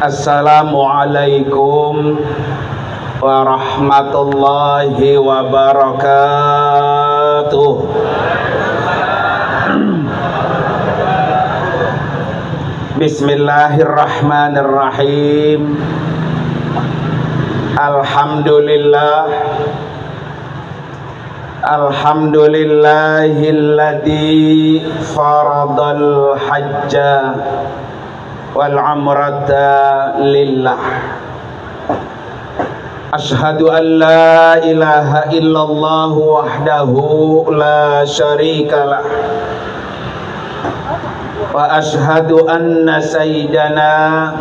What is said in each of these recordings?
Assalamualaikum warahmatullahi wabarakatuh. Bismillahirrahmanirrahim. Alhamdulillahilladzi faradal hajja wal umrata lillah. Ashhadu an la ilaha illallah wahdahu la syarikalah wa ashhadu anna sayyidana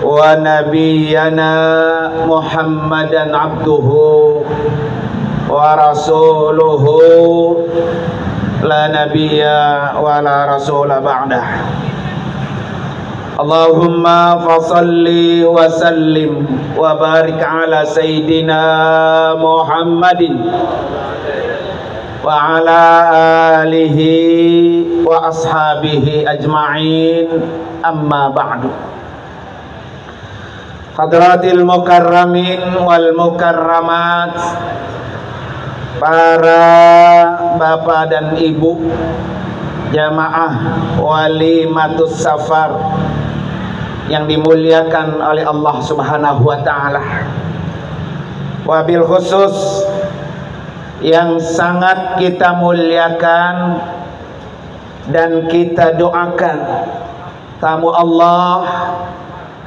wa nabiyyana Muhammadan abduhu wa rasuluhu la nabiyya wa la rasula ba'dah. Allahumma fasalli wa sallim wa barik ala sayyidina Muhammadin wa ala alihi wa ashabihi ajma'in, amma ba'du. Hadratil mukarramin wal mukarramat, para bapak dan ibu jamaah walimatus safar yang dimuliakan oleh Allah Subhanahu wa taala. Wabil khusus yang sangat kita muliakan dan kita doakan tamu Allah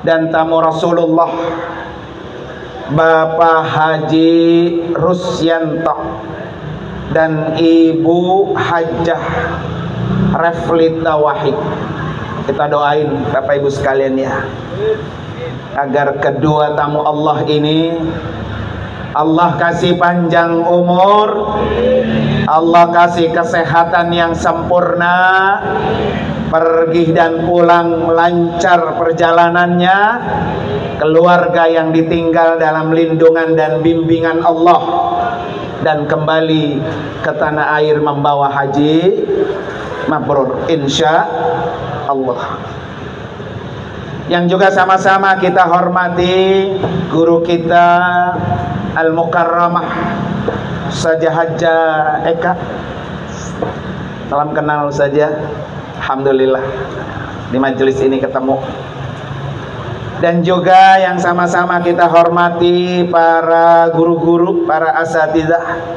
dan tamu Rasulullah, Bapak Haji Rusyanto dan Ibu Hajjah Reflita Wahid. Kita doain Bapak Ibu sekalian ya, agar kedua tamu Allah ini Allah kasih panjang umur, Allah kasih kesehatan yang sempurna, pergi dan pulang lancar perjalanannya, keluarga yang ditinggal dalam lindungan dan bimbingan Allah, dan kembali ke tanah air membawa haji mabrur insya Allah. Yang juga sama-sama kita hormati guru kita Al-Mukarramah Ustazah Hajjah Eka. Salam kenal saja. Alhamdulillah di majelis ini ketemu. Dan juga yang sama-sama kita hormati para guru-guru, para asatidzah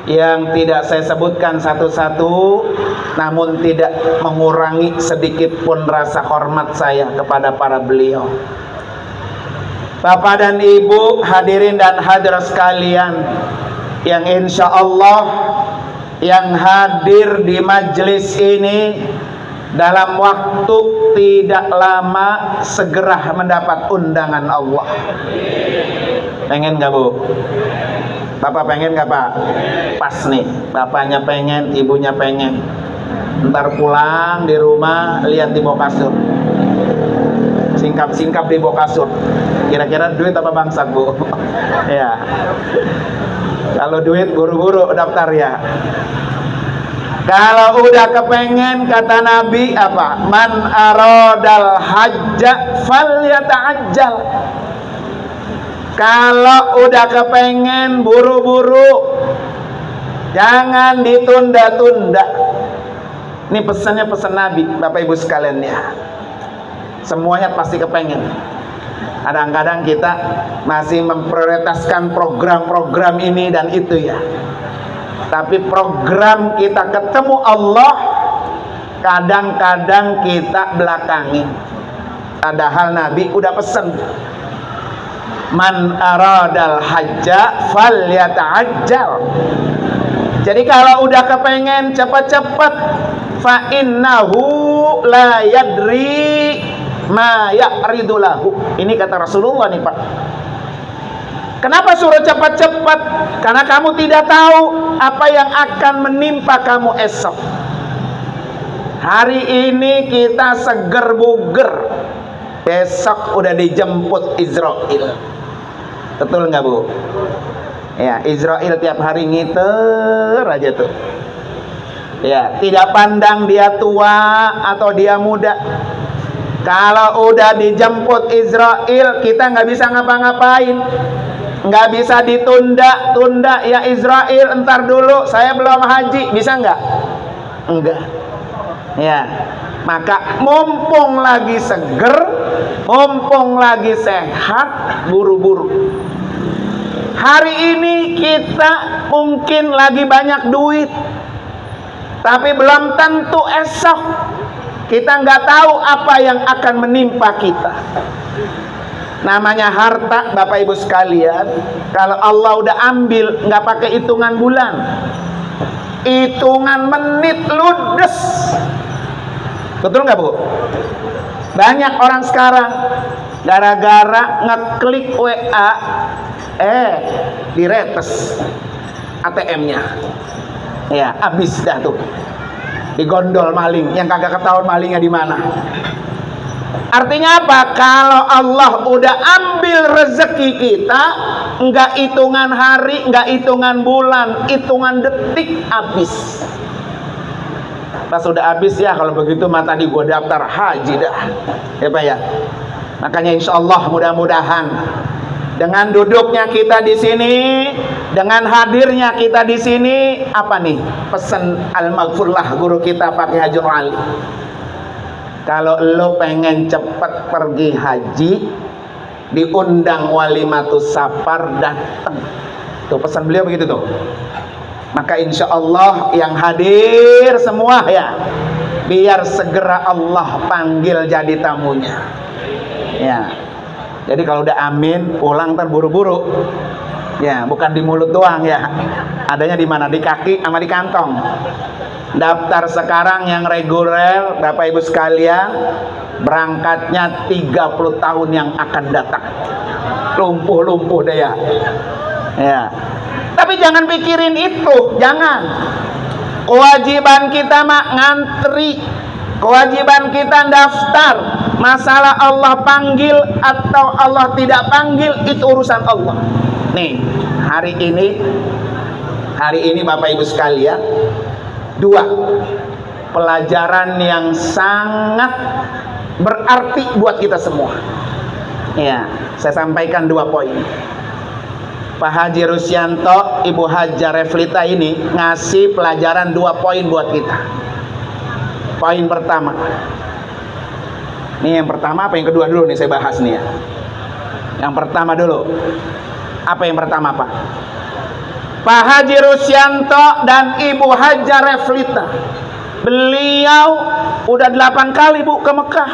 yang tidak saya sebutkan satu-satu, namun tidak mengurangi sedikit pun rasa hormat saya kepada para beliau. Bapak dan Ibu, hadirin dan hadirat sekalian, yang insya Allah yang hadir di majelis ini dalam waktu tidak lama segera mendapat undangan Allah. Pengen gak Bu? Bapak pengen gak Pak? Pas nih, bapaknya pengen, ibunya pengen. Ntar pulang di rumah lihat di bawah kasur, singkap-singkap di bawah kasur. Kira-kira duit apa bangsat Bu? Ya. Kalau duit buru-buru daftar ya. Kalau udah kepengen, kata Nabi apa? Man aradal hajja falyata'ajjal. Kalau udah kepengen, buru-buru, jangan ditunda-tunda. Ini pesannya pesan Nabi, Bapak Ibu sekalian ya. Semuanya pasti kepengen. Kadang-kadang kita masih memprioritaskan program-program ini dan itu ya. Tapi program kita ketemu Allah, kadang-kadang kita belakangi. Padahal Nabi udah pesen, man aradal hajja falyata'ajjal. Jadi kalau udah kepengen cepet-cepet, fa innahu la yadri ma ya'ridu lahu. Ini kata Rasulullah nih Pak. Kenapa suruh cepat-cepat? Karena kamu tidak tahu apa yang akan menimpa kamu esok. Hari ini kita seger buger, besok udah dijemput Israel. Betul nggak Bu? Ya, Israel tiap hari ngiter aja tuh. Ya, tidak pandang dia tua atau dia muda. Kalau udah dijemput Israel, kita nggak bisa ngapa-ngapain, nggak bisa ditunda-tunda. Ya Israel, entar dulu, saya belum haji, bisa nggak? Enggak. Ya, maka mumpung lagi seger, mumpung lagi sehat, buru-buru. Hari ini kita mungkin lagi banyak duit, tapi belum tentu esok. Kita nggak tahu apa yang akan menimpa kita. Namanya harta, Bapak Ibu sekalian, kalau Allah udah ambil, nggak pakai hitungan bulan, hitungan menit ludes. Betul nggak, Bu? Banyak orang sekarang gara-gara ngeklik WA, diretes ATM-nya. Ya, habis dah tuh. Digondol maling, yang kagak ketahuan malingnya di mana. Artinya apa? Kalau Allah udah ambil rezeki kita, enggak hitungan hari, enggak hitungan bulan, hitungan detik habis. Pas sudah habis ya, kalau begitu mah tadi gua daftar haji dah. Ya Pak ya. Makanya insya Allah mudah-mudahan dengan duduknya kita di sini, dengan hadirnya kita di sini, apa nih pesan Al-Maghfurlah guru kita Pak Haji Ali? Kalau lo pengen cepet pergi haji, diundang walimatus safar, datang. Tuh pesan beliau begitu tuh. Maka insya Allah yang hadir semua ya, biar segera Allah panggil jadi tamunya. Ya. Jadi kalau udah amin, pulang ntar buru-buru. Ya, bukan di mulut doang ya. Adanya di mana? Di kaki sama di kantong. Daftar sekarang yang reguler, Bapak Ibu sekalian, berangkatnya 30 tahun yang akan datang. Lumpuh-lumpuh deh ya. Ya. Tapi jangan pikirin itu, jangan. Kewajiban kita mah ngantri. Kewajiban kita daftar. Masalah Allah panggil atau Allah tidak panggil, itu urusan Allah. Nih, hari ini Bapak Ibu sekalian, dua pelajaran yang sangat berarti buat kita semua. Ya, saya sampaikan dua poin. Pak Haji Rusyanto, Ibu Haja Reflita ini ngasih pelajaran 2 poin buat kita. Poin pertama. Nih yang pertama apa yang kedua dulu nih saya bahas nih ya. Yang pertama dulu. Apa yang pertama Pak? Pak Haji Rusyanto dan Ibu Haja Reflita, beliau udah 8 kali Bu ke Mekah.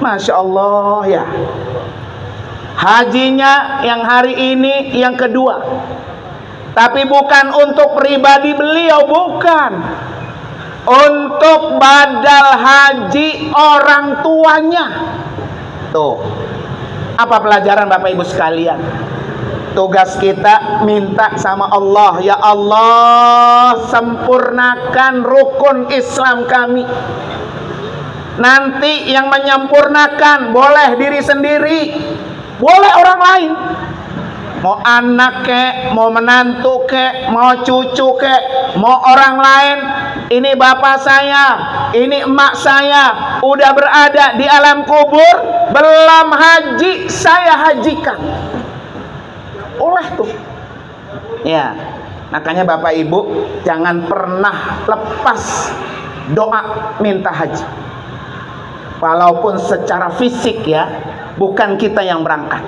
Masya Allah ya. Hajinya yang hari ini yang kedua. Tapi bukan untuk pribadi beliau, bukan. Untuk badal haji orang tuanya. Tuh. Apa pelajaran Bapak Ibu sekalian? Tugas kita minta sama Allah, ya Allah, sempurnakan rukun Islam kami. Nanti yang menyempurnakan boleh diri sendiri, boleh orang lain. Mau anak kek, mau menantu kek, mau cucu kek, mau orang lain. Ini bapak saya, ini emak saya, udah berada di alam kubur, belum haji, saya hajikan. Oleh tuh. Ya, makanya Bapak Ibu jangan pernah lepas doa minta haji. Walaupun secara fisik ya, bukan kita yang berangkat.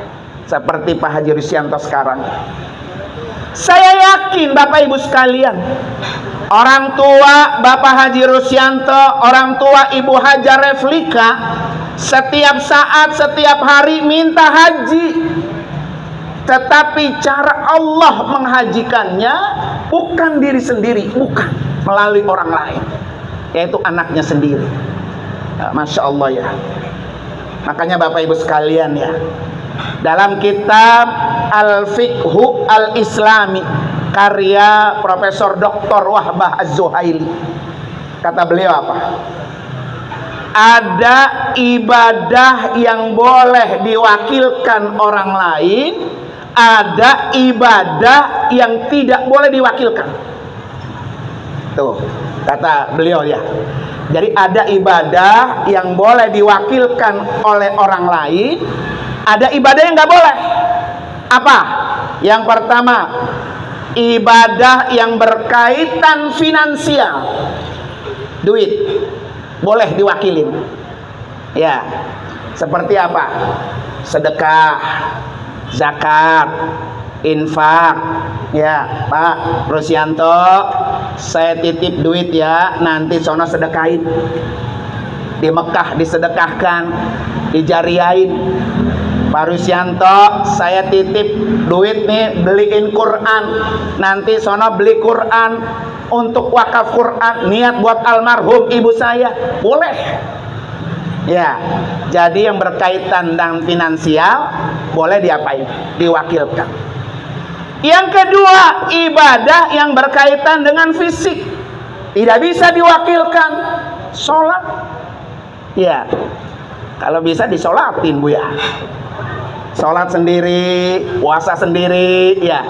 Seperti Pak Haji Rusyanto sekarang. Saya yakin Bapak Ibu sekalian, orang tua Bapak Haji Rusyanto, orang tua Ibu Haja Reflika, setiap saat, setiap hari minta haji. Tetapi cara Allah menghajikannya bukan diri sendiri, bukan melalui orang lain, yaitu anaknya sendiri. Masya Allah ya. Makanya Bapak Ibu sekalian ya, dalam kitab Al-Fiqhu Al-Islami karya Profesor Dr. Wahbah Az-Zuhaili, kata beliau apa? Ada ibadah yang boleh diwakilkan orang lain, ada ibadah yang tidak boleh diwakilkan. Tuh, kata beliau ya. Jadi ada ibadah yang boleh diwakilkan oleh orang lain, ada ibadah yang nggak boleh. Apa? Yang pertama, ibadah yang berkaitan finansial, duit, boleh diwakilin. Ya, seperti apa? Sedekah, zakat, infak. Ya, Pak Rusyanto, saya titip duit ya, nanti sono sedekahin. Di Mekah disedekahkan, dijariain. Pak Rusyanto, saya titip duit nih, beliin Quran, nanti sono beli Quran untuk wakaf Quran, niat buat almarhum ibu saya. Boleh. Ya, jadi yang berkaitan dengan finansial boleh diapain? Diwakilkan. Yang kedua, ibadah yang berkaitan dengan fisik tidak bisa diwakilkan. Sholat, ya, kalau bisa disolatin bu ya. Sholat sendiri, puasa sendiri, ya.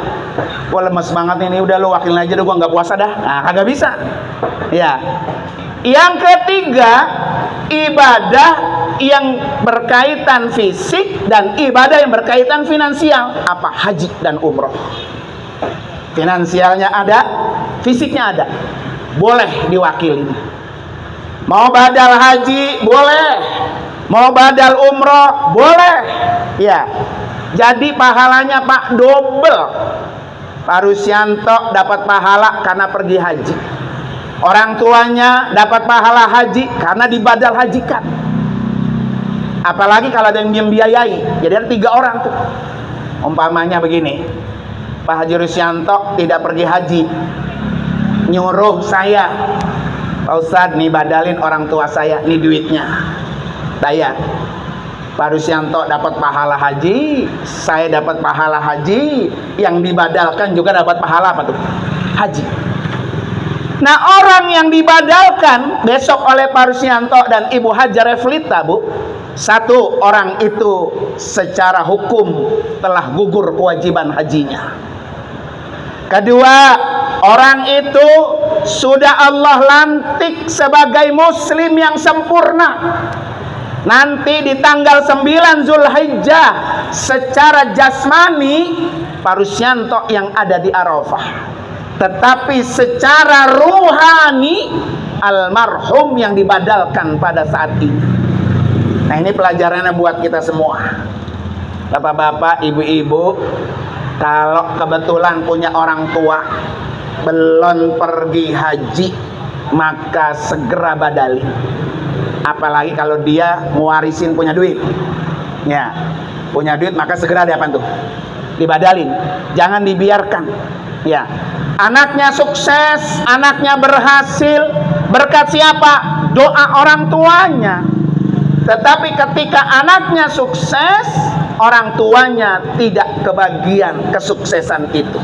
Gua lemes banget ini, udah lu wakilin aja deh, gua nggak puasa dah. Nah, kagak bisa. Ya. Yang ketiga, ibadah yang berkaitan fisik dan ibadah yang berkaitan finansial. Apa? Haji dan umroh. Finansialnya ada, fisiknya ada, boleh diwakili. Mau badal haji boleh, mau badal umroh boleh. Ya, jadi pahalanya Pak double. Pak Rusyanto dapat pahala karena pergi haji, orang tuanya dapat pahala haji karena dibadal hajikan. Apalagi kalau ada yang membiayai, jadi ada 3 orang tuh. Umpamanya begini, Pak Haji Rusyanto tidak pergi haji, nyuruh saya, Pak Ustadz nih badalin orang tua saya, nih duitnya, bayar. Pak Rusyanto dapat pahala haji, saya dapat pahala haji, yang dibadalkan juga dapat pahala apa tuh? Haji. Nah, orang yang dibadalkan besok oleh Pak Rusyanto dan Ibu Hajar Reflita, Bu, satu, orang itu secara hukum telah gugur kewajiban hajinya. Kedua, orang itu sudah Allah lantik sebagai muslim yang sempurna. Nanti di tanggal 9 Zulhijjah secara jasmani Pak Rusyanto yang ada di Arafah, tetapi secara ruhani almarhum yang dibadalkan pada saat ini. Nah, ini pelajarannya buat kita semua, bapak-bapak, ibu-ibu. Kalau kebetulan punya orang tua belum pergi haji, maka segera badali. Apalagi kalau dia ngewarisin punya duit, ya, punya duit, maka segera dia apa tuh? Dibadalin. Jangan dibiarkan. Ya, anaknya sukses, anaknya berhasil, berkat siapa? Doa orang tuanya. Tetapi ketika anaknya sukses, orang tuanya tidak kebagian kesuksesan itu,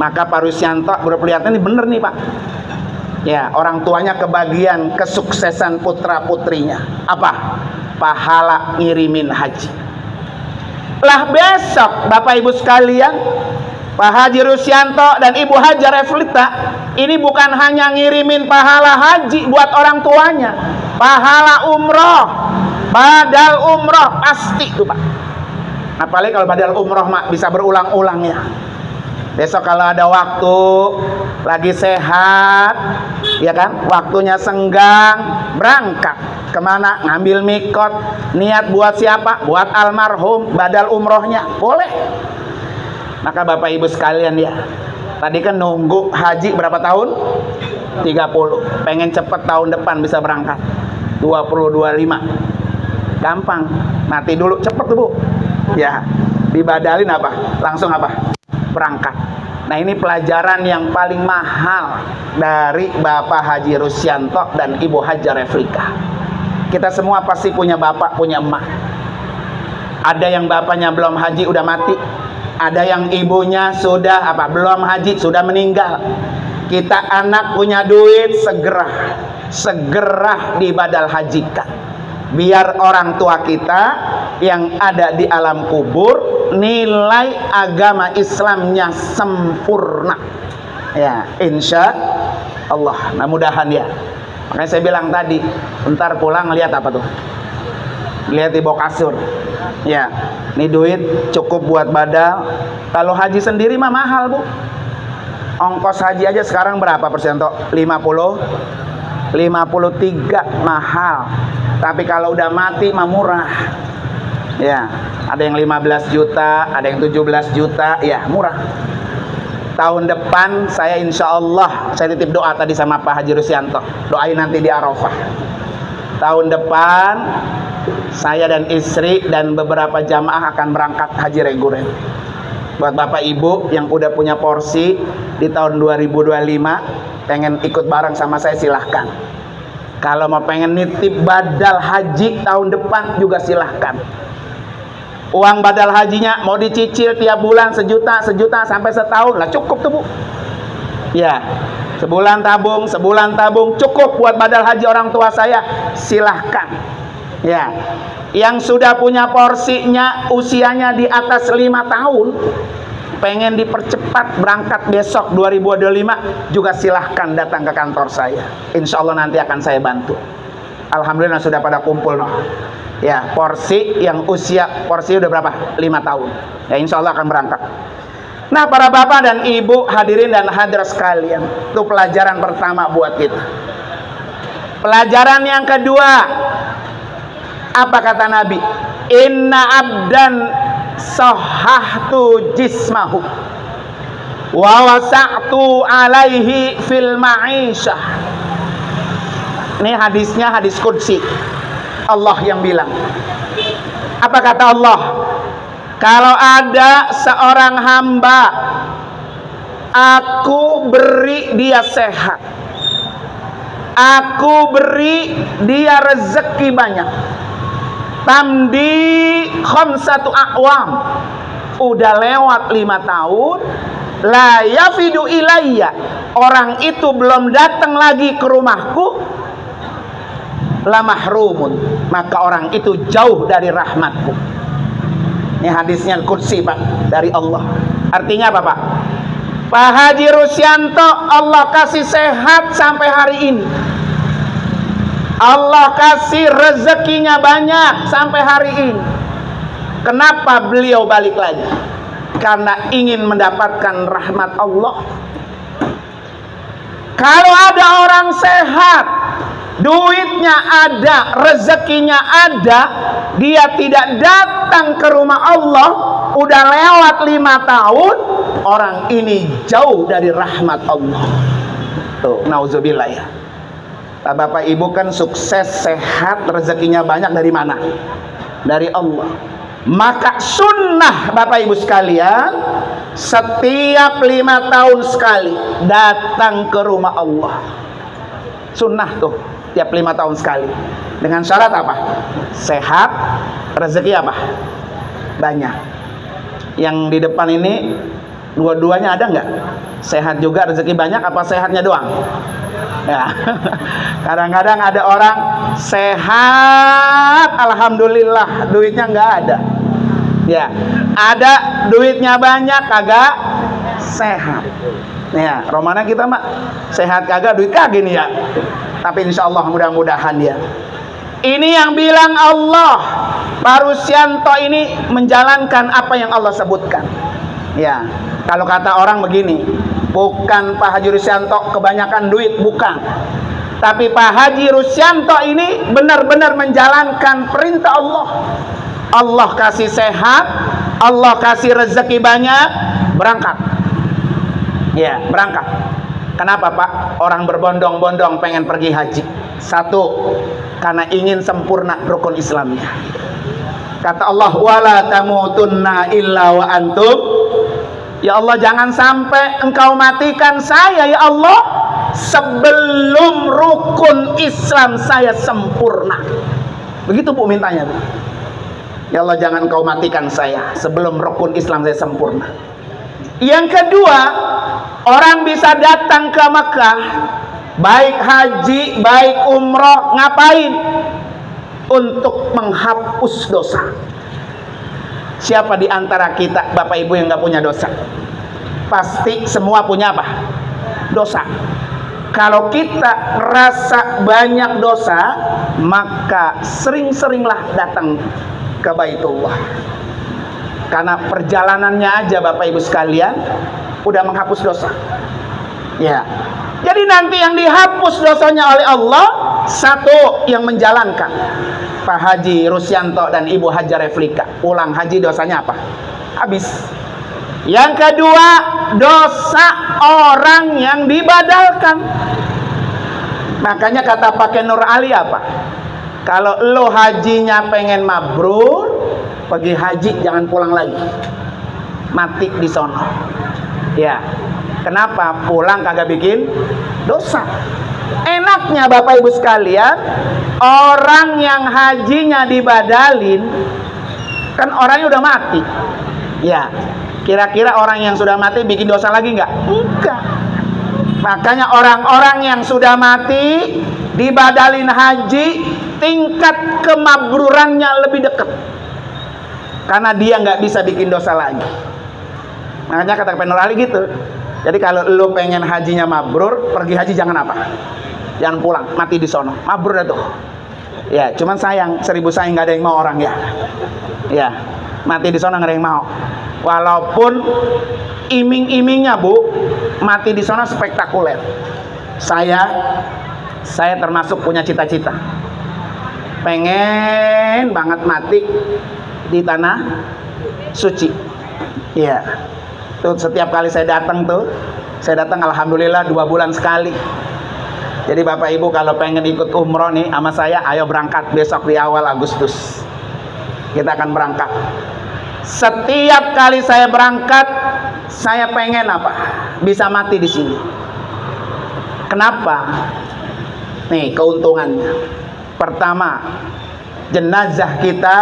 maka Pak Rusyanto berkelihatan ini bener nih Pak. Ya, orang tuanya kebagian kesuksesan putra-putrinya. Apa? Pahala ngirimin haji. Lah besok Bapak Ibu sekalian, Pak Haji Rusyanto dan Ibu Hajar Reflita ini bukan hanya ngirimin pahala haji buat orang tuanya, pahala umroh, badal umroh pasti tuh Pak. Apalagi kalau badal umroh mak bisa berulang-ulang ya. Besok kalau ada waktu, lagi sehat, ya kan, waktunya senggang, berangkat kemana? Ngambil mikot, niat buat siapa? Buat almarhum, badal umrohnya, boleh. Maka Bapak Ibu sekalian ya, tadi kan nunggu haji berapa tahun? 30. Pengen cepet tahun depan bisa berangkat 2025. Gampang, mati dulu cepet tuh Bu. Ya, dibadalin apa? Langsung apa? Berangkat. Nah, ini pelajaran yang paling mahal dari Bapak Haji Rusyanto dan Ibu Hajar Reflika. Kita semua pasti punya bapak, punya emak. Ada yang bapaknya belum haji udah mati, ada yang ibunya sudah apa? Belum haji sudah meninggal. Kita anak punya duit, segera dibadal hajikan, biar orang tua kita yang ada di alam kubur nilai agama Islamnya sempurna. Ya, insya Allah. Nah, mudahan ya Makanya saya bilang tadi, ntar pulang lihat apa tuh? Lihat di bawah kasur. Ya, ini duit cukup buat badal. Kalau haji sendiri mah mahal, Bu. Ongkos haji aja sekarang berapa persen toh? 53 mahal. Tapi kalau udah mati mah murah. Ya, ada yang 15 juta, ada yang 17 juta, ya murah. Tahun depan saya insya Allah, saya titip doa tadi sama Pak Haji Rusyanto, doain nanti di Arafah. Tahun depan saya dan istri dan beberapa jamaah akan berangkat haji reguler. Buat Bapak Ibu yang udah punya porsi di tahun 2025 pengen ikut bareng sama saya, silahkan. Kalau mau pengen nitip badal haji tahun depan juga silahkan. Uang badal hajinya mau dicicil tiap bulan sejuta sampai setahun lah, cukup tuh, Bu. Ya, sebulan tabung cukup buat badal haji orang tua saya, silahkan. Ya, yang sudah punya porsinya usianya di atas 5 tahun pengen dipercepat berangkat besok 2025 juga silahkan datang ke kantor saya. Insya Allah nanti akan saya bantu. Alhamdulillah sudah pada kumpul noh. Ya, porsi udah berapa? 5 tahun. Ya, insya Allah akan berangkat. Nah, para bapak dan ibu, hadirin dan hadirat sekalian, itu pelajaran pertama buat kita. Pelajaran yang kedua, apa kata Nabi? Inna abdan sahahtu jismahu wa wasa'tu alaihi fil ma'isyah. Ini hadisnya hadis qudsi. Allah yang bilang. Apa kata Allah? Kalau ada seorang hamba, aku beri dia sehat, aku beri dia rezeki banyak. Tamdi khamsatu a'wam, udah lewat 5 tahun, la yafidu ilayya, orang itu belum datang lagi ke rumahku, la mahrumun, maka orang itu jauh dari rahmatku. Ini hadisnya qudsi, Pak, dari Allah. Artinya apa, Pak? Pak Haji Rusyanto Allah kasih sehat sampai hari ini, Allah kasih rezekinya banyak sampai hari ini. Kenapa beliau balik lagi? Karena ingin mendapatkan rahmat Allah. Kalau ada orang sehat, duitnya ada, rezekinya ada, dia tidak datang ke rumah Allah, udah lewat 5 tahun, orang ini jauh dari rahmat Allah. Tuh, nauzubillah ya. Bapak Ibu kan sukses, sehat, rezekinya banyak dari mana? Dari Allah. Maka sunnah Bapak Ibu sekalian, setiap 5 tahun sekali datang ke rumah Allah. Sunnah tuh, tiap 5 tahun sekali. Dengan syarat apa? Sehat, rezeki apa? Banyak. Yang di depan ini dua-duanya ada nggak? Sehat juga, rezeki banyak, apa sehatnya doang? Ya. Kadang-kadang ada orang sehat, alhamdulillah, duitnya nggak ada. Ya, ada duitnya banyak, kagak sehat. Ya, Romana kita mah sehat kagak, duit kagak nih ya. Tapi insya Allah mudah-mudahan ya. Ini yang bilang Allah. Pak Rusyanto ini menjalankan apa yang Allah sebutkan. Ya, kalau kata orang begini, bukan Pak Haji Rusyanto kebanyakan duit, bukan. Tapi Pak Haji Rusyanto ini benar-benar menjalankan perintah Allah. Allah kasih sehat, Allah kasih rezeki banyak, berangkat. Ya, berangkat. Kenapa, Pak? Orang berbondong-bondong pengen pergi haji. Satu, karena ingin sempurna rukun Islamnya. Kata Allah, wala tamutunna illa wa antum. Ya Allah, jangan sampai engkau matikan saya ya Allah sebelum rukun Islam saya sempurna. Begitu Bu mintanya, Bu. Ya Allah, jangan engkau matikan saya sebelum rukun Islam saya sempurna. Yang kedua, orang bisa datang ke Mekah, baik haji, baik umroh, ngapain? Untuk menghapus dosa. Siapa di antara kita, Bapak Ibu, yang nggak punya dosa? Pasti semua punya apa? Dosa. Kalau kita rasa banyak dosa, maka sering-seringlah datang ke Baitullah. Karena perjalanannya aja Bapak Ibu sekalian udah menghapus dosa. Ya. Jadi nanti yang dihapus dosanya oleh Allah, satu yang menjalankan, Pak Haji Rusyanto dan Ibu Hajar Reflika, pulang haji dosanya apa? Habis. Yang kedua, dosa orang yang dibadalkan. Makanya kata Pak Nur Ali apa? Kalau lo hajinya pengen mabrur, pergi haji jangan pulang lagi, mati di sono. Ya. Kenapa? Pulang kagak bikin dosa. Enaknya Bapak Ibu sekalian, orang yang hajinya dibadalin, kan orangnya udah mati. Ya. Kira-kira orang yang sudah mati bikin dosa lagi nggak? Enggak. Makanya orang-orang yang sudah mati dibadalin haji, tingkat kemabrurannya lebih dekat. Karena dia nggak bisa bikin dosa lagi. Makanya kata Pak Nur Ali gitu. Jadi kalau lo pengen hajinya mabrur, pergi haji jangan apa? Jangan pulang, mati di sono. Mabrur dah tuh. Ya, cuman sayang, 1000 sayang nggak ada yang mau orang ya. Ya, mati di sono nggak ada yang mau. Walaupun iming-imingnya Bu, mati di sono spektakuler. Saya termasuk punya cita-cita. Pengen banget mati di tanah suci. Iya. Tuh setiap kali saya datang alhamdulillah 2 bulan sekali. Jadi Bapak Ibu kalau pengen ikut umroh nih sama saya, ayo berangkat besok di awal Agustus. Kita akan berangkat. Setiap kali saya berangkat, saya pengen apa? Bisa mati di sini. Kenapa? Nih keuntungannya. Pertama, jenazah kita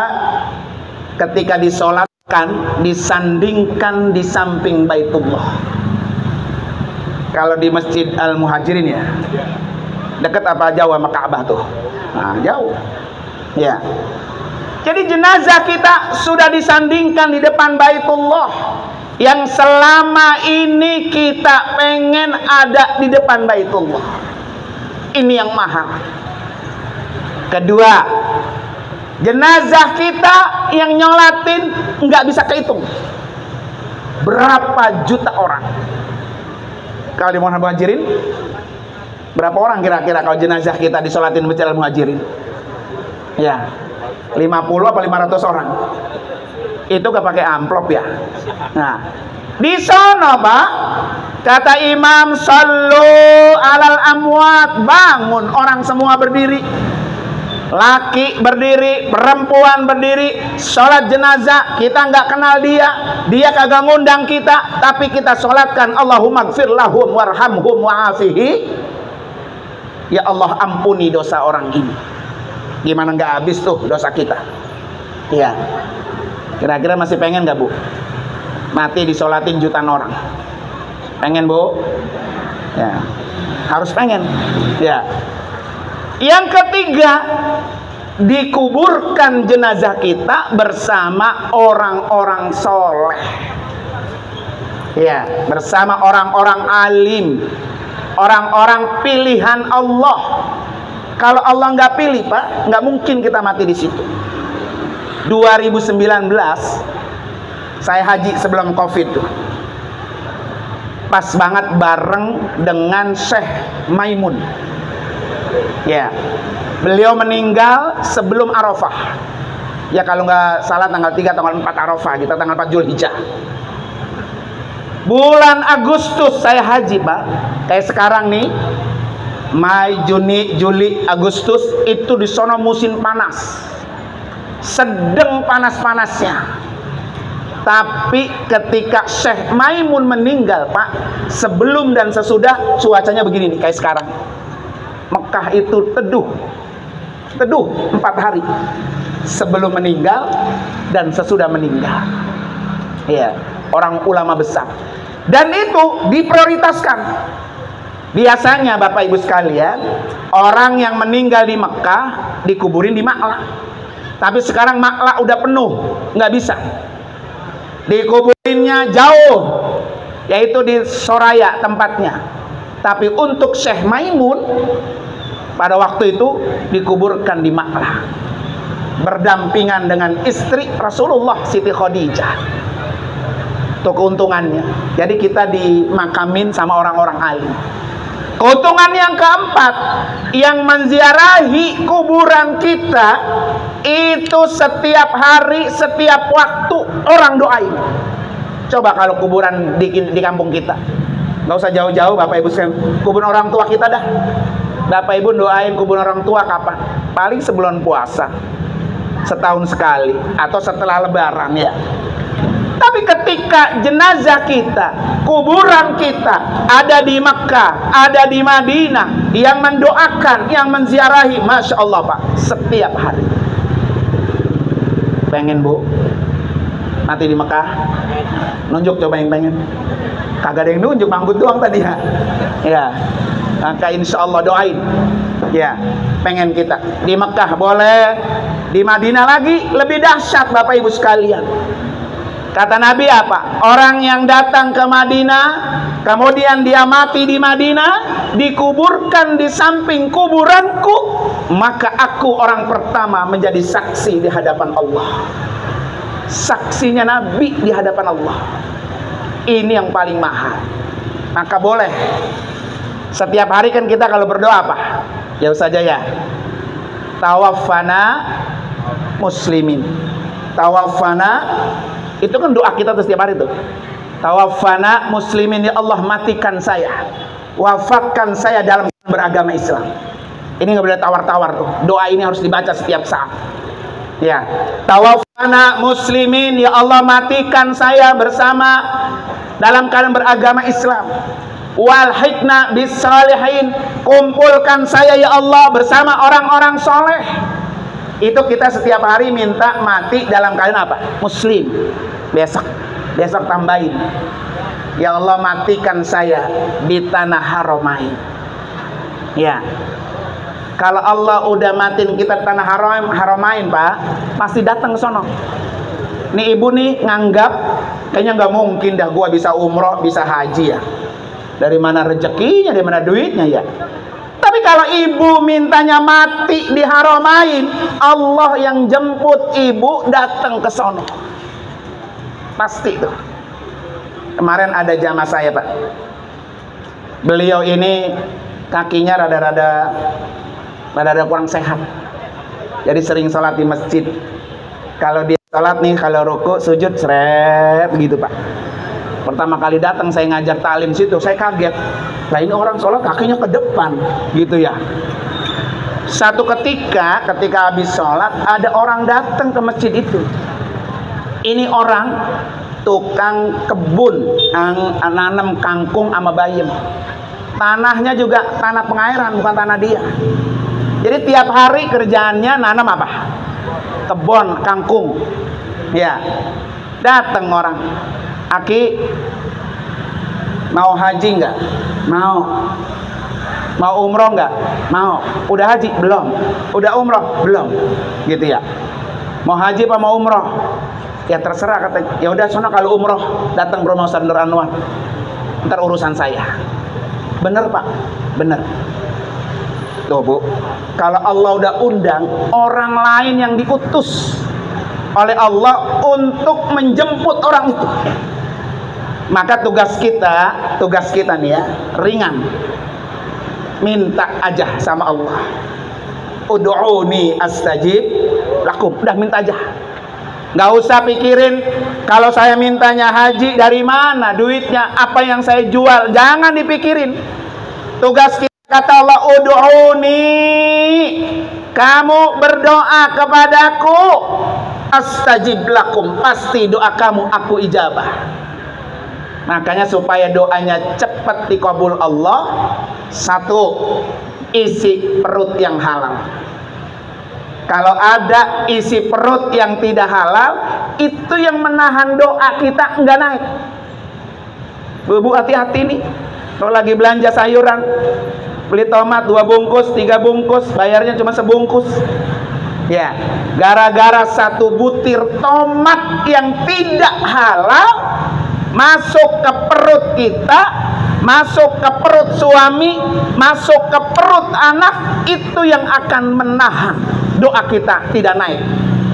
ketika disolatkan disandingkan di samping Baitullah. Kalau di Masjid Al-Muhajirin ya, dekat apa jauh sama Ka'bah tuh? Nah, jauh. Ya. Jadi jenazah kita sudah disandingkan di depan Baitullah, yang selama ini kita pengen ada di depan Baitullah. Ini yang mahal. Kedua, jenazah kita yang nyolatin nggak bisa kehitung berapa juta orang. Kalau di Muhajirin berapa orang kira-kira kalau jenazah kita disolatin Masjid Al-Muhajirin? Ya, 50 apa 500 orang. Itu gak pakai amplop ya. Nah, di sana Pak, kata imam, sallu alal amwat, bangun, orang semua berdiri. Laki berdiri, perempuan berdiri, sholat jenazah. Kita nggak kenal dia kagak ngundang kita, tapi kita sholatkan. Allahumma gfir lahum warhamhum wa'afihi. Ya Allah, ampuni dosa orang ini. Gimana nggak habis tuh dosa kita? Iya. Kira-kira masih pengen nggak Bu? Mati disolatin jutaan orang. Pengen Bu? Ya, harus pengen. Ya. Yang ketiga, dikuburkan jenazah kita bersama orang-orang soleh. Ya, bersama orang-orang alim, orang-orang pilihan Allah. Kalau Allah nggak pilih Pak, nggak mungkin kita mati di situ. 2019 saya haji sebelum COVID tuh. Pas banget bareng dengan Syekh Maimun. Ya, beliau meninggal sebelum Arafah. Ya kalau nggak salah tanggal 3 tanggal 4 Arafah, kita tanggal 4 Zulhijjah. Bulan Agustus saya haji Pak. Kayak sekarang nih, Mei, Juni, Juli, Agustus itu di sono musim panas. Sedang panas-panasnya. Tapi ketika Syekh Maimun meninggal Pak, sebelum dan sesudah cuacanya begini nih kayak sekarang. Mekah itu teduh 4 hari sebelum meninggal dan sesudah meninggal. Ya, orang ulama besar. Dan itu diprioritaskan. Biasanya Bapak Ibu sekalian, orang yang meninggal di Mekah dikuburin di Ma'la. Tapi sekarang Ma'la udah penuh, nggak bisa. Dikuburinnya jauh, yaitu di Soraya tempatnya. Tapi untuk Syekh Maimun pada waktu itu dikuburkan di Maklah, berdampingan dengan istri Rasulullah Siti Khadijah. Itu keuntungannya. Jadi kita dimakamin sama orang-orang alim. Keuntungan yang keempat, yang menziarahi kuburan kita itu setiap hari, setiap waktu orang doain. Coba kalau kuburan di kampung kita, nggak usah jauh-jauh, Bapak Ibu sekalian, kuburan orang tua kita dah. Bapak Ibu doain kuburan orang tua kapan? Paling sebelum puasa, setahun sekali, atau setelah Lebaran ya. Tapi ketika jenazah kita, kuburan kita ada di Mekah, ada di Madinah, yang mendoakan, yang menziarahi, Masya Allah Pak, setiap hari. Pengen Bu mati di Mekah? Nunjuk coba yang pengen. Kagak ada yang nunjuk, manggut doang tadi ya. Ya, maka insya Allah doain. Ya, pengen kita di Mekah boleh, di Madinah lagi lebih dahsyat Bapak Ibu sekalian. Kata Nabi apa? Orang yang datang ke Madinah, kemudian dia mati di Madinah, dikuburkan di samping kuburanku, maka aku orang pertama menjadi saksi di hadapan Allah. Saksinya Nabi di hadapan Allah. Ini yang paling mahal. Maka boleh. Setiap hari kan kita kalau berdoa apa? Jauh saja ya. Tawaffana muslimin. Tawaffana, itu kan doa kita tuh setiap hari tuh. Tawaffana muslimin, ya Allah matikan saya, wafatkan saya dalam beragama Islam. Ini nggak boleh tawar-tawar tuh. Doa ini harus dibaca setiap saat. Ya, tawaffana muslimin, ya Allah matikan saya bersama dalam keadaan beragama Islam. Walhiqna bis salihin, kumpulkan saya ya Allah bersama orang-orang soleh. Itu kita setiap hari minta mati dalam keadaan apa? Muslim. Besok tambahin, ya Allah matikan saya di tanah Haramain. Ya, kalau Allah udah matiin kita di tanah Haramain Pak, pasti datang ke sono. Nih ibu nih nganggap kayaknya nggak mungkin dah gua bisa umroh, bisa haji ya. Dari mana rezekinya, dari mana duitnya ya. Tapi kalau ibu mintanya mati di Haramain, Allah yang jemput ibu datang ke sono. Pasti tuh. Kemarin ada jamaah saya Pak. Beliau ini kakinya rada-rada kurang sehat. Jadi sering sholat di masjid. Kalau dia sholat nih, kalau ruku, sujud, seret gitu Pak. Pertama kali datang saya ngajar talim situ, saya kaget. Lah ini orang sholat kakinya ke depan, gitu ya. Satu ketika habis sholat, ada orang datang ke masjid itu. Ini orang tukang kebun, nanam kangkung sama bayam. Tanahnya juga tanah pengairan, bukan tanah dia. Jadi tiap hari kerjaannya nanam apa? Kebun, kangkung. Ya, datang orang. Aki, mau haji nggak? Mau umroh nggak? Mau. Udah haji? Belum. Udah umroh? Belum. Gitu ya. Mau haji apa mau umroh? Ya terserah katanya. Ya udah sono kalau umroh datang ke rumah Ustaz Nur Anwar. Ntar urusan saya. Bener Pak? Bener. Tuh Bu, kalau Allah udah undang orang lain yang diutus oleh Allah untuk menjemput orang itu, maka tugas kita nih ya ringan, minta aja sama Allah. Ud'uni astajib lakum, udah minta aja, nggak usah pikirin kalau saya mintanya haji dari mana duitnya, apa yang saya jual, jangan dipikirin. Tugas kita, kata Allah, ud'uni, kamu berdoa kepadaku, astajib lakum, pasti doa kamu aku ijabah. Makanya supaya doanya cepat dikabul Allah, satu, isi perut yang halal. Kalau ada isi perut yang tidak halal, itu yang menahan doa kita enggak naik. Bu, hati-hati nih. Kalau lagi belanja sayuran, beli tomat 2 bungkus, 3 bungkus, bayarnya cuma sebungkus. Ya, gara-gara 1 butir tomat yang tidak halal masuk ke perut kita, masuk ke perut suami, masuk ke perut anak, itu yang akan menahan doa kita tidak naik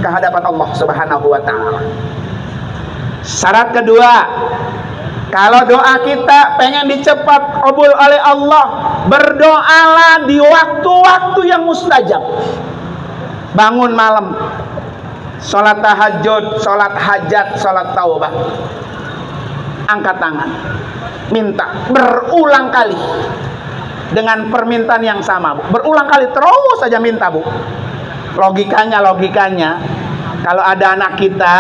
ke hadapan Allah Subhanahu wa taala. Syarat kedua, kalau doa kita pengen dicepat kabul oleh Allah, berdoalah di waktu-waktu yang mustajab. Bangun malam, sholat tahajud, sholat hajat, sholat taubah, angkat tangan, minta berulang kali dengan permintaan yang sama, Bu. Berulang kali terus saja minta, Bu. Logikanya kalau ada anak kita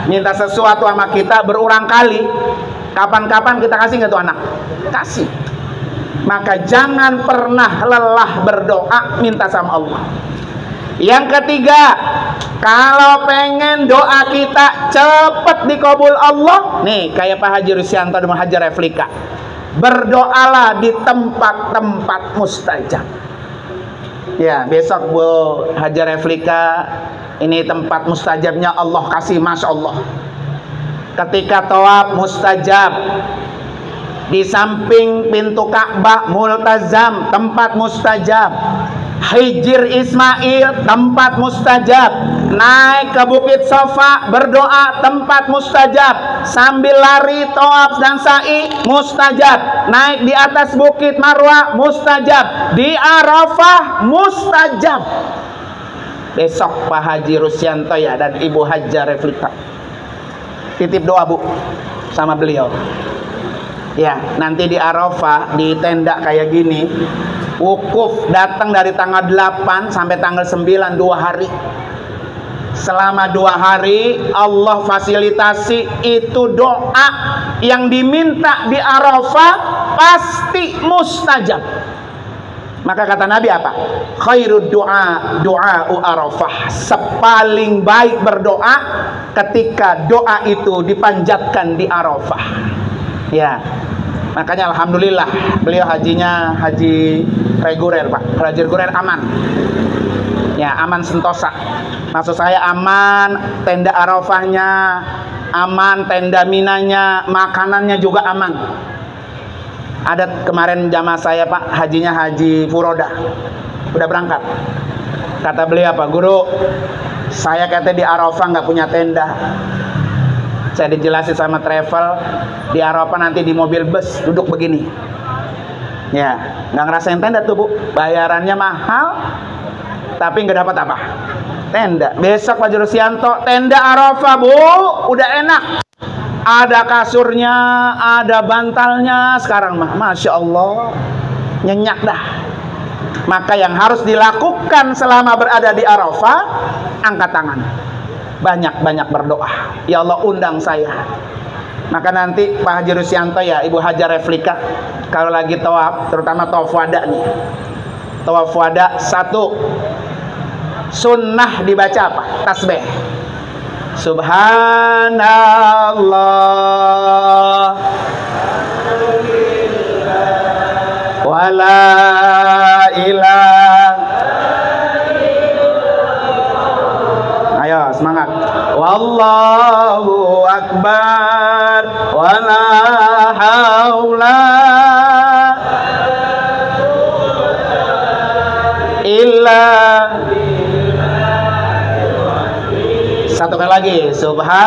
minta sesuatu sama kita berulang kali, kapan-kapan kita kasih nggak tuh anak? Kasih. Maka jangan pernah lelah berdoa minta sama Allah. Yang ketiga, kalau pengen doa kita cepat dikabul Allah, nih kayak Pak Haji Rusyanto dan Haji Reflika, berdoalah di tempat-tempat mustajab. Ya, besok Bu Haji Reflika, ini tempat mustajabnya Allah kasih, Masya Allah. Ketika tawaf mustajab, di samping pintu Ka'bah multazam, tempat mustajab. Hijir Ismail, tempat mustajab. Naik ke Bukit Sofa, berdoa, tempat mustajab. Sambil lari, tawaf dan sa'i, mustajab. Naik di atas Bukit Marwah, mustajab. Di Arafah, mustajab. Besok Pak Haji Rusyanto ya dan Ibu Haja Reflika, titip doa, Bu, sama beliau. Ya, nanti di Arafah, di tenda kayak gini, wukuf datang dari tanggal 8 sampai tanggal 9, 2 hari. Selama 2 hari Allah fasilitasi itu doa yang diminta di Arafah pasti mustajab. Maka kata Nabi apa? Khairud du'a du'a'u Arafah. Sepaling baik berdoa ketika doa itu dipanjatkan di Arafah. Ya. Makanya alhamdulillah beliau hajinya haji reguler, Pak. Haji reguler aman. Ya, aman sentosa. Maksud saya aman, tenda Arafahnya aman, tenda Minanya, makanannya juga aman. Ada kemarin jamaah saya, Pak, hajinya Haji Furoda, udah berangkat. Kata beliau apa? Guru, saya kata di Arafah nggak punya tenda. Saya dijelasin sama travel, di Arafah nanti di mobil bus duduk begini. Ya, nggak ngerasain tenda tuh, Bu. Bayarannya mahal, tapi nggak dapat apa? Tenda. Besok Pak Rusyanto, tenda Arafah, Bu, udah enak. Ada kasurnya, ada bantalnya sekarang mah, Masya Allah, nyenyak dah. Maka yang harus dilakukan selama berada di Arafah, angkat tangan, banyak-banyak berdoa. Ya Allah, undang saya. Maka nanti Pak Haji Rusyanto ya, Ibu Haja Reflika, kalau lagi tawaf, terutama tawaf wada nih, tawaf wada 1 sunnah dibaca apa? Tasbih. Subhanallah wala ilaha. Ayo semangat. Wallahu akbar wala haula illa. Satu kali lagi. Subhanallah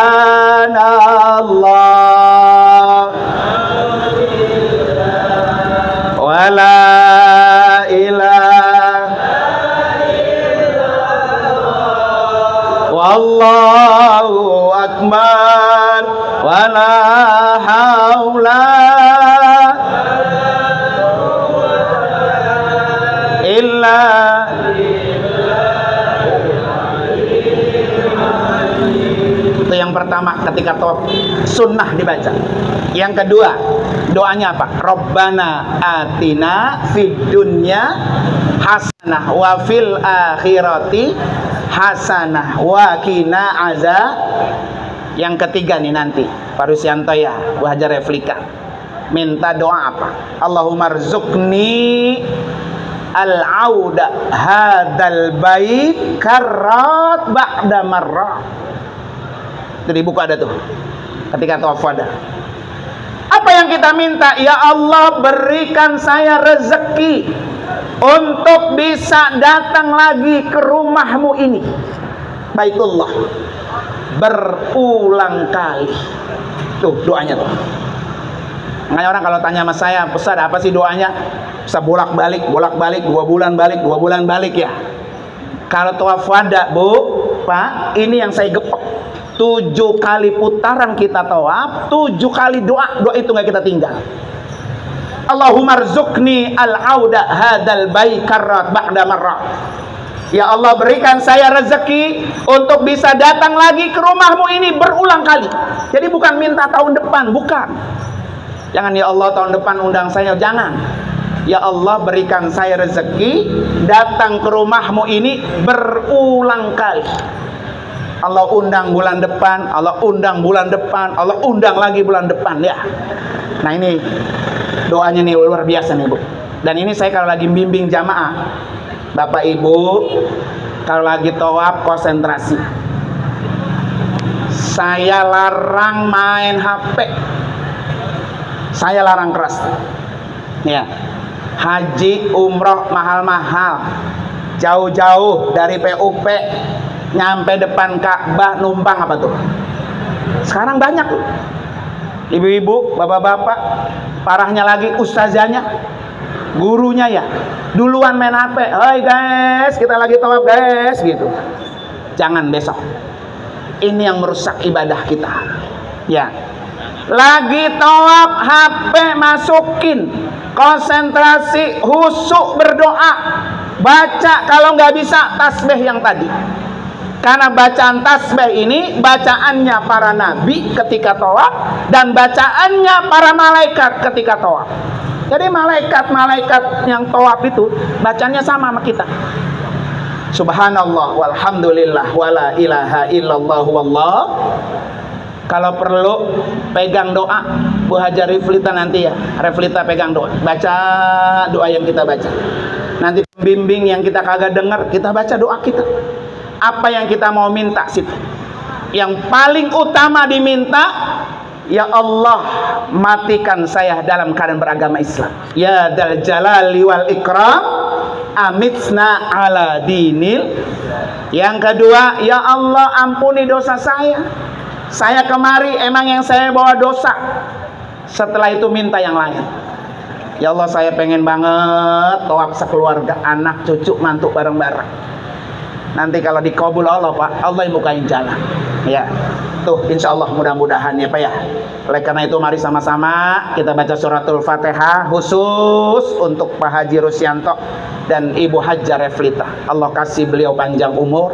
wala ilaha wallahu akbar wala haula illa. Itu yang pertama ketika tawaf, sunnah dibaca. Yang kedua, doanya apa? Rabbana atina fid dunya hasanah wa fil akhirati hasanah wa qina azab. Yang ketiga nih nanti Pak Rusyanto ya, Bu Haja Reflika, minta doa apa? Allahumma rzuqni al-auda hadal bait karrat ba'da marrat. Itu di buku ada tuh ketika tawaf wada. Apa yang kita minta? Ya Allah, berikan saya rezeki untuk bisa datang lagi ke rumahmu ini, Baitullah, berulang kali. Tuh doanya tuh. Makanya orang kalau tanya sama saya, Ustaz apa sih doanya? Bisa bolak-balik, 2 bulan balik, 2 bulan balik ya. Kalau tawaf wada, Bu, Pak, ini yang saya gepek. 7 kali putaran kita tawaf, 7 kali doa. Doa itu nggak kita tinggal. Allahumma rzuqni al-auda hadal bayi karrat ba'da marrat. Ya Allah, berikan saya rezeki untuk bisa datang lagi ke rumahmu ini berulang kali. Jadi bukan minta tahun depan, bukan. Jangan ya Allah tahun depan undang saya, jangan. Ya Allah, berikan saya rezeki datang ke rumahmu ini berulang kali. Allah undang bulan depan, Allah undang bulan depan, Allah undang lagi bulan depan ya. Nah ini doanya nih luar biasa nih Bu. Dan ini saya kalau lagi bimbing jamaah, Bapak Ibu, kalau lagi tawaf konsentrasi. Saya larang main HP. Saya larang keras. Ya. Haji, umroh mahal-mahal. Jauh-jauh dari PUP nyampe depan Ka'bah numpang apa tuh? Sekarang banyak tuh. Ibu-ibu, bapak-bapak, parahnya lagi ustazanya, gurunya ya, duluan main HP. Hai guys, kita lagi tawaf guys, gitu. Jangan besok. Ini yang merusak ibadah kita. Ya. Lagi tawaf, HP masukin, konsentrasi, khusyuk berdoa, baca kalau nggak bisa tasbih yang tadi. Karena bacaan tasbih ini bacaannya para nabi ketika tawaf dan bacaannya para malaikat ketika tawaf. Jadi malaikat-malaikat yang tawaf itu bacanya sama sama kita. Subhanallah walhamdulillah wala ilaha illallah wallah. Kalau perlu pegang doa, Bu Hajar Riflita nanti ya, Riflita pegang doa, baca doa yang kita baca. Nanti pembimbing yang kita kagak dengar, kita baca doa kita. Apa yang kita mau minta situ. Yang paling utama diminta, ya Allah, matikan saya dalam keadaan beragama Islam. Ya Dzal Jalali wal Ikram, amitsna ala dinil. Yang kedua, ya Allah, ampuni dosa saya. Saya kemari emang yang saya bawa dosa. Setelah itu minta yang lain. Ya Allah, saya pengen banget tawaf sekeluarga, anak, cucu, mantu bareng-bareng. Nanti kalau dikabul Allah Pak, Allah yang bukain jalan. Ya, tuh insya Allah mudah-mudahan ya Pak ya. Oleh karena itu mari sama-sama kita baca suratul Fatihah khusus untuk Pak Haji Rusyanto dan Ibu Hajar Riflita. Allah kasih beliau panjang umur,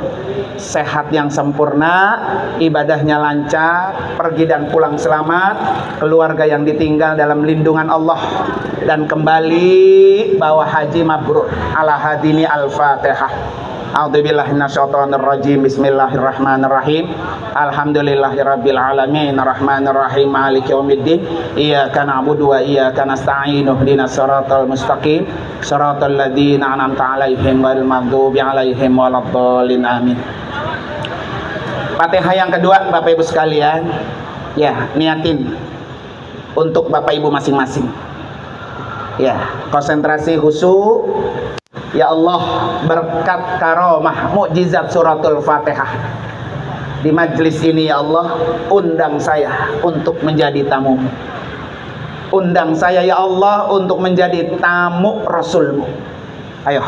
sehat yang sempurna, ibadahnya lancar, pergi dan pulang selamat, keluarga yang ditinggal dalam lindungan Allah, dan kembali bawa haji mabrur. Ala hadini al-Fatihah. A'udzubillahi minasyaitonirrajim. Bismillahirrahmanirrahim. Alhamdulillahirabbil alamin arrahmanirrahim maliki yaumiddin. Iyyaka na'budu wa iyyaka nasta'in. Ihdinas siratal mustaqim. Shiratal ladzina an'amta 'alaihim ghairil maghdubi 'alaihim waladdallin. Amin. Fatihah yang kedua Bapak Ibu sekalian, ya, niatin untuk Bapak Ibu masing-masing. Ya, konsentrasi khusyuk. Ya Allah, berkat karomah mukjizat suratul Fatihah di majelis ini ya Allah, undang saya untuk menjadi tamu-Mu. Undang saya ya Allah untuk menjadi tamu Rasul-Mu. Ayo,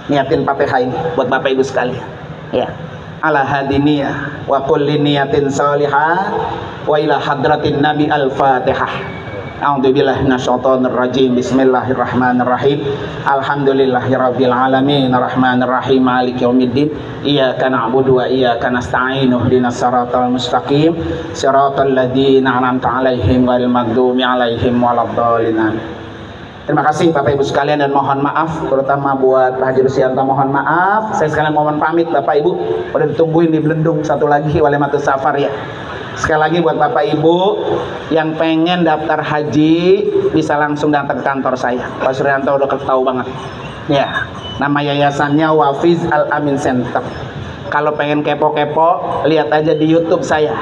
niatin Fatihah ini buat Bapak Ibu sekalian. Ya. Ala hadiniyah wa kulli niyatin salihah wa ila hadratin Nabi al-Fatihah. A'udzubillahi minasyaitonirrajim. Bismillahirrahmanirrahim. Alhamdulillahirabbil alamin arrahmanirrahim maliki yaumiddin. Iyyaka na'budu wa iyyaka nasta'in. Ihdinas siratal mustaqim. Siratal ladzina an'amta 'alaihim ghairil maghdubi 'alaihim waladdallin. Terima kasih Bapak Ibu sekalian, dan mohon maaf terutama buat Pak Haji Rusyanto, mohon maaf. Saya sekalian mohon pamit Bapak Ibu. Udah ditungguin di Belendung satu lagi Walimatus Safar ya. Sekali lagi buat Bapak Ibu yang pengen daftar haji bisa langsung datang ke kantor saya. Pak Suryanto udah ketahui banget. Ya, nama yayasannya Wafiz Al Amin Center. Kalau pengen kepo-kepo, lihat aja di YouTube saya,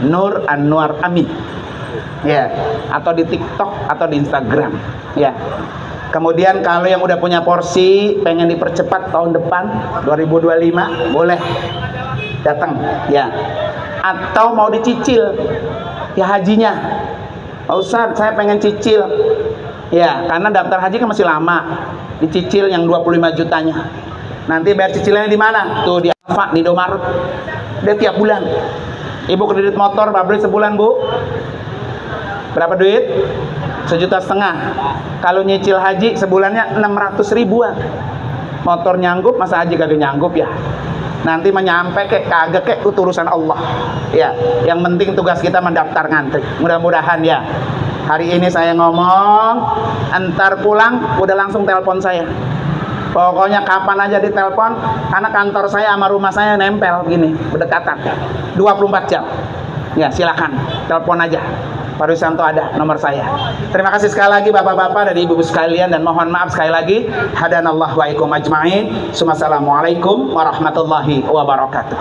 Nur Anwar Amin. ya, atau di TikTok atau di Instagram, ya. Kemudian kalau yang udah punya porsi pengen dipercepat tahun depan 2025 boleh datang, ya. Atau mau dicicil ya hajinya, Pak Ustadz saya pengen cicil, ya, karena daftar haji kan masih lama, dicicil yang 25 jutanya. Nanti bayar cicilannya di mana? Tuh di Alfa, di Indomaret. Dia tiap bulan. Ibu kredit motor pabrik sebulan, Bu. Berapa duit? 1,5 juta. Kalau nyicil haji sebulannya 600 ribuan. Motor nyanggup, masa haji kagak nyanggup ya? Nanti menyampe kagak itu urusan Allah. Ya, yang penting tugas kita mendaftar ngantri. Mudah-mudahan ya. Hari ini saya ngomong, entar pulang udah langsung telepon saya. Pokoknya kapan aja ditelepon, karena kantor saya sama rumah saya nempel gini, berdekatan, 24 jam. Ya silakan, telepon aja. Pak Rusyanto ada nomor saya. Terima kasih sekali lagi bapak-bapak dan ibu-ibu sekalian, dan mohon maaf sekali lagi. Hadanallahu wa ikum ajma'in. Assalamualaikum warahmatullahi wabarakatuh.